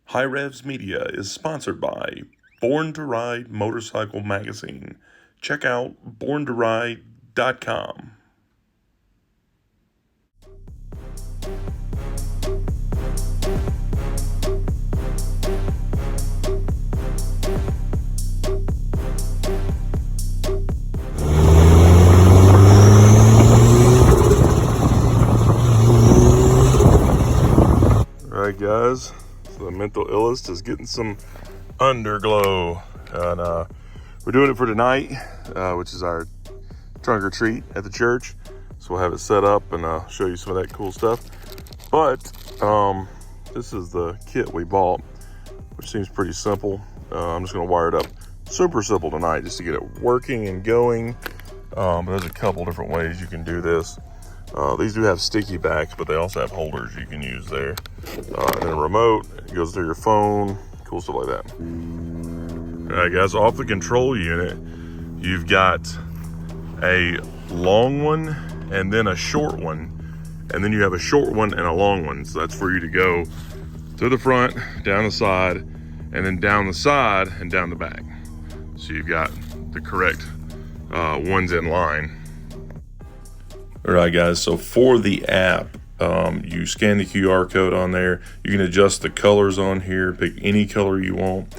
HiRevz Media is sponsored by Born to Ride Motorcycle Magazine. Check out borntoride.com. Alright guys, so the MINTal illest is getting some underglow, and we're doing it for tonight, which is our trunk or treat at the church. So we'll have it set up and show you some of that cool stuff. But this is the kit we bought, which seems pretty simple. I'm just going to wire it up super simple tonight just to get it working and going. But there's a couple different ways you can do this. These do have sticky backs, but they also have holders you can use there. And then a remote, it goes through your phone, cool stuff like that. All right guys, off the control unit, you've got a long one and then a short one. And then you have a short one and a long one. So that's for you to go to the front, down the side, and then down the side and down the back. So you've got the correct ones in line. All right guys, so for the app, you scan the QR code on there. You can adjust the colors on here, pick any color you want,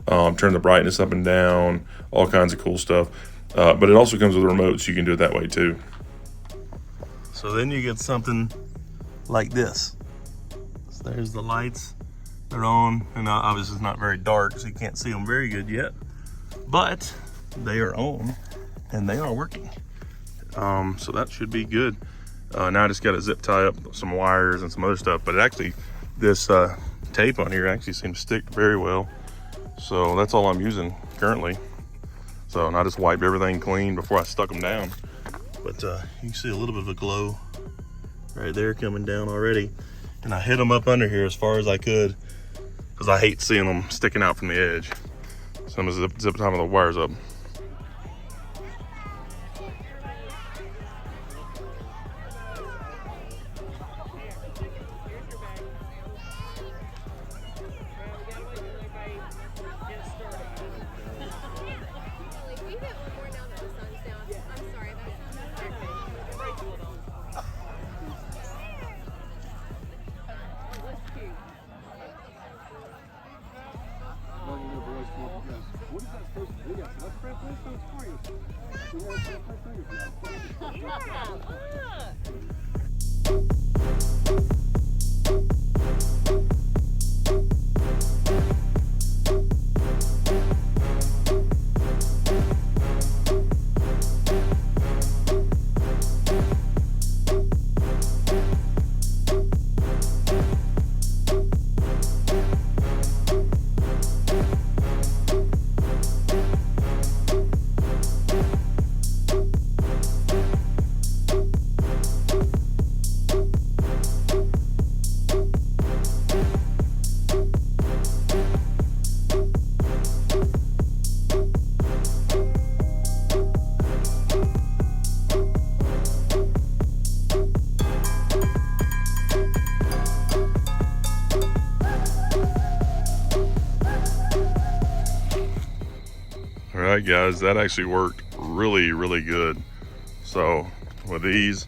turn the brightness up and down, all kinds of cool stuff. But it also comes with a remote, so you can do it that way too. So then you get something like this. So there's the lights, they're on, and obviously it's not very dark, so you can't see them very good yet, but they are on and they are working. So that should be good. Now I just got to zip tie up some wires and some other stuff, but it actually, this tape on here actually seems to stick very well. So that's all I'm using currently. So, and I just wiped everything clean before I stuck them down. But you can see a little bit of a glow right there coming down already. And I hid them up under here as far as I could, because I hate seeing them sticking out from the edge. So I'm gonna zip tie the wires up. What is that supposed to be? That's Fred Flintstone's All right guys, that actually worked really, really good. So with these,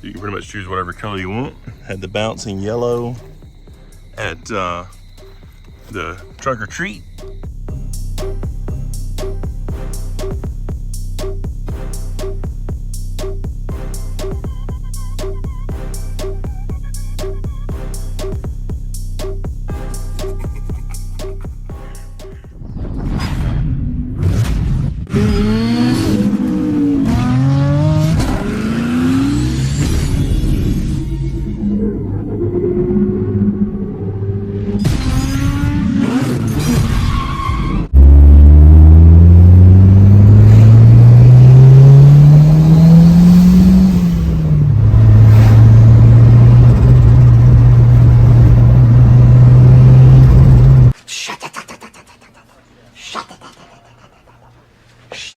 you can pretty much choose whatever color you want. Had the bouncing yellow at the trunk or treat,